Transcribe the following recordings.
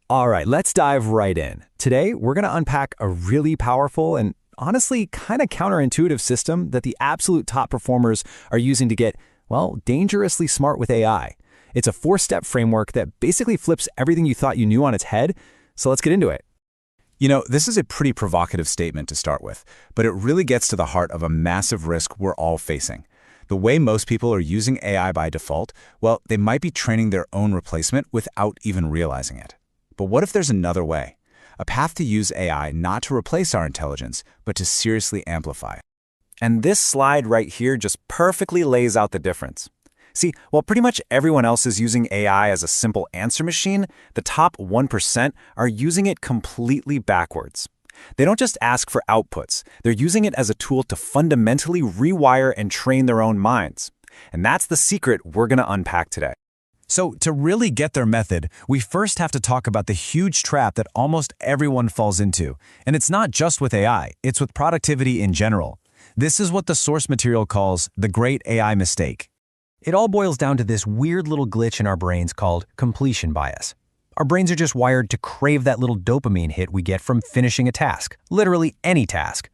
All right, let's dive right in. Today, we're going to unpack a really powerful and honestly kind of counterintuitive system that the absolute top performers are using to get, well, dangerously smart with AI. It's a 4-step framework that basically flips everything you thought you knew on its head. So let's get into it. You know, this is a pretty provocative statement to start with, but it really gets to the heart of a massive risk we're all facing. The way most people are using AI by default, well, they might be training their own replacement without even realizing it. But what if there's another way? A path to use AI not to replace our intelligence, but to seriously amplify it. And this slide right here just perfectly lays out the difference. See, while pretty much everyone else is using AI as a simple answer machine, the top 1% are using it completely backwards. They don't just ask for outputs, they're using it as a tool to fundamentally rewire and train their own minds. And that's the secret we're going to unpack today. So to really get their method, we first have to talk about the huge trap that almost everyone falls into. And it's not just with AI, it's with productivity in general. This is what the source material calls the great AI mistake. It all boils down to this weird little glitch in our brains called completion bias. Our brains are just wired to crave that little dopamine hit we get from finishing a task, literally any task.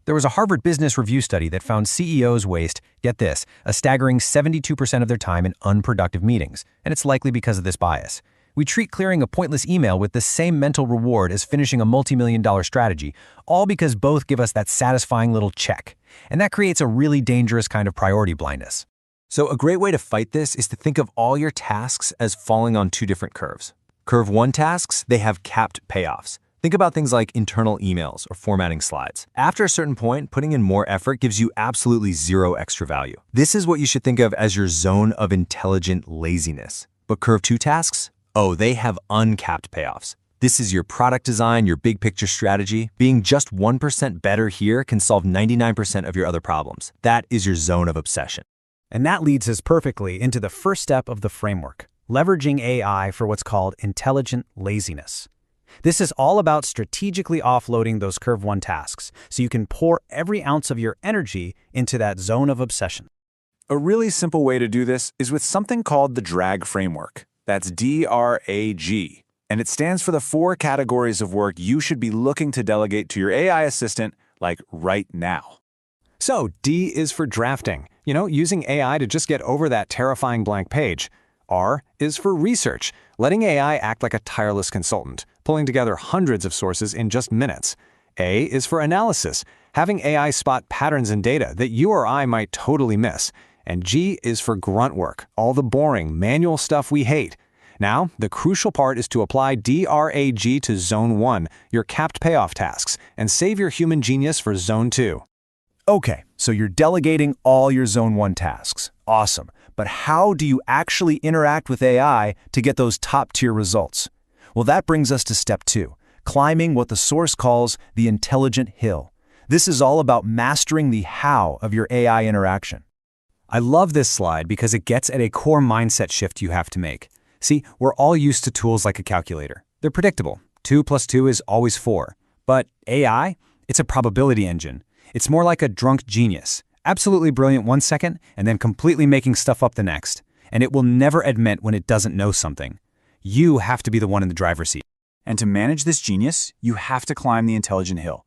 There was a Harvard Business Review study that found CEOs waste, get this, a staggering 72% of their time in unproductive meetings, and it's likely because of this bias. We treat clearing a pointless email with the same mental reward as finishing a multi-million-dollar strategy, all because both give us that satisfying little check. And that creates a really dangerous kind of priority blindness. So a great way to fight this is to think of all your tasks as falling on two different curves. Curve 1 tasks, they have capped payoffs. Think about things like internal emails or formatting slides. After a certain point, putting in more effort gives you absolutely zero extra value. This is what you should think of as your zone of intelligent laziness. But Curve 2 tasks? Oh, they have uncapped payoffs. This is your product design, your big picture strategy. Being just 1% better here can solve 99% of your other problems. That is your zone of obsession. And that leads us perfectly into the first step of the framework, leveraging AI for what's called intelligent laziness. This is all about strategically offloading those Curve 1 tasks so you can pour every ounce of your energy into that zone of obsession. A really simple way to do this is with something called the DRAG framework. That's D-R-A-G. And it stands for the 4 categories of work you should be looking to delegate to your AI assistant, like right now. So D is for drafting, using AI to just get over that terrifying blank page. R is for research, letting AI act like a tireless consultant, pulling together hundreds of sources in just minutes. A is for analysis, having AI spot patterns in data that you or I might totally miss. And G is for grunt work, all the boring, manual stuff we hate. Now, the crucial part is to apply DRAG to Zone 1, your capped payoff tasks, and save your human genius for Zone 2. Okay, so you're delegating all your Zone 1 tasks. Awesome. But how do you actually interact with AI to get those top-tier results? Well, that brings us to step 2, climbing what the source calls the intelligent hill. This is all about mastering the how of your AI interaction. I love this slide because it gets at a core mindset shift you have to make. See, we're all used to tools like a calculator. They're predictable. 2 plus 2 is always 4. But AI, it's a probability engine. It's more like a drunk genius. Absolutely brilliant one second, and then completely making stuff up the next. And it will never admit when it doesn't know something. You have to be the one in the driver's seat. And to manage this genius, you have to climb the intelligent hill.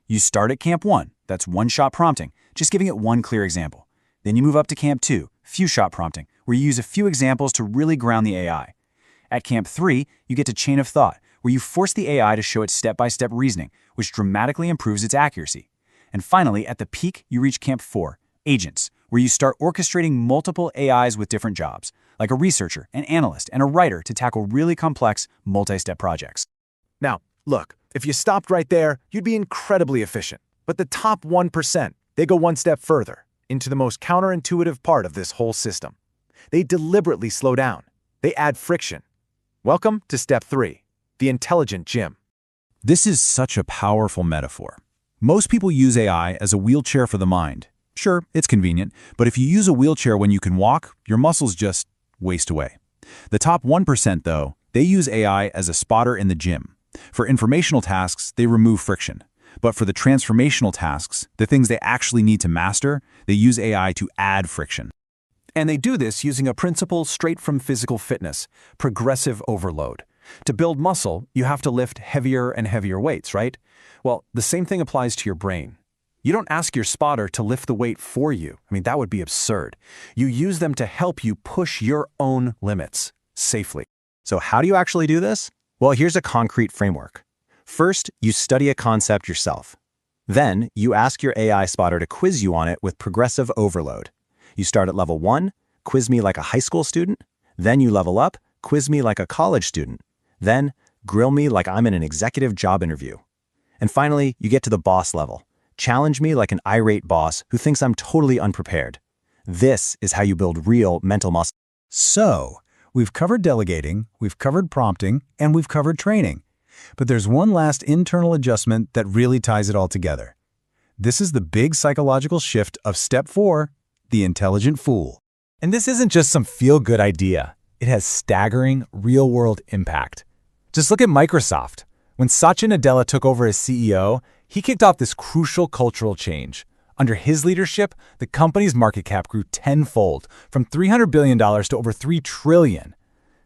You start at Camp 1, that's one-shot prompting, just giving it one clear example. Then you move up to Camp 2, few-shot prompting, where you use a few examples to really ground the AI. At Camp 3, you get to chain of thought, where you force the AI to show its step-by-step reasoning, which dramatically improves its accuracy. And finally, at the peak, you reach Camp 4, agents, where you start orchestrating multiple AIs with different jobs, like a researcher, an analyst, and a writer to tackle really complex, multi-step projects. Now, look, if you stopped right there, you'd be incredibly efficient. But the top 1%, they go one step further, into the most counterintuitive part of this whole system. They deliberately slow down. They add friction. Welcome to step 3, the intelligent gym. This is such a powerful metaphor. Most people use AI as a wheelchair for the mind. Sure, it's convenient, but if you use a wheelchair when you can walk, your muscles just waste away. The top 1%, though, they use AI as a spotter in the gym. For informational tasks, they remove friction. But for the transformational tasks, the things they actually need to master, they use AI to add friction. And they do this using a principle straight from physical fitness, progressive overload. To build muscle, you have to lift heavier and heavier weights, right? Well, the same thing applies to your brain. You don't ask your spotter to lift the weight for you. I mean, that would be absurd. You use them to help you push your own limits safely. So how do you actually do this? Well, here's a concrete framework. First, you study a concept yourself. Then, you ask your AI spotter to quiz you on it with progressive overload. You start at level 1, quiz me like a high school student. Then you level up, quiz me like a college student. Then, grill me like I'm in an executive job interview. And finally, you get to the boss level. Challenge me like an irate boss who thinks I'm totally unprepared. This is how you build real mental muscle. So, we've covered delegating, we've covered prompting, and we've covered training. But there's one last internal adjustment that really ties it all together. This is the big psychological shift of step 4, the intelligent fool. And this isn't just some feel-good idea. It has staggering, real-world impact. Just look at Microsoft. When Satya Nadella took over as CEO, he kicked off this crucial cultural change. Under his leadership, the company's market cap grew tenfold, from $300 billion to over $3 trillion.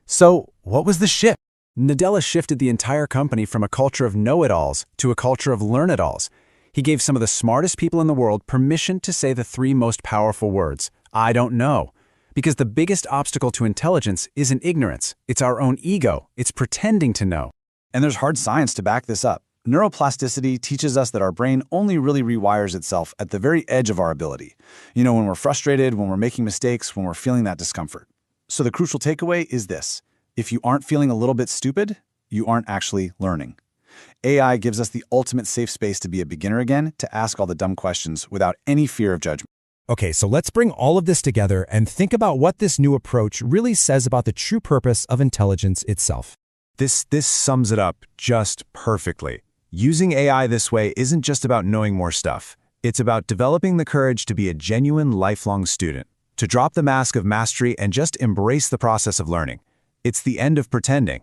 So, what was the shift? Nadella shifted the entire company from a culture of know-it-alls to a culture of learn-it-alls. He gave some of the smartest people in the world permission to say the 3 most powerful words, "I don't know." Because the biggest obstacle to intelligence isn't ignorance, it's our own ego, it's pretending to know. And there's hard science to back this up. Neuroplasticity teaches us that our brain only really rewires itself at the very edge of our ability. When we're frustrated, when we're making mistakes, when we're feeling that discomfort. So the crucial takeaway is this. If you aren't feeling a little bit stupid, you aren't actually learning. AI gives us the ultimate safe space to be a beginner again, to ask all the dumb questions without any fear of judgment. Okay, so let's bring all of this together and think about what this new approach really says about the true purpose of intelligence itself. This sums it up just perfectly. Using AI this way isn't just about knowing more stuff. It's about developing the courage to be a genuine lifelong student, to drop the mask of mastery and just embrace the process of learning. It's the end of pretending.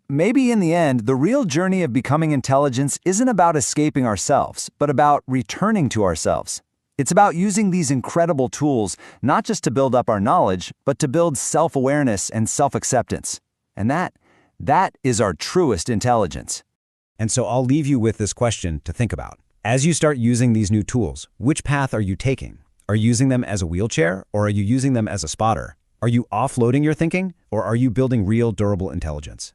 Maybe in the end, the real journey of becoming intelligence isn't about escaping ourselves, but about returning to ourselves. It's about using these incredible tools not just to build up our knowledge, but to build self-awareness and self-acceptance. And that is our truest intelligence. And so I'll leave you with this question to think about. As you start using these new tools, which path are you taking? Are you using them as a wheelchair, or are you using them as a spotter? Are you offloading your thinking, or are you building real, durable intelligence?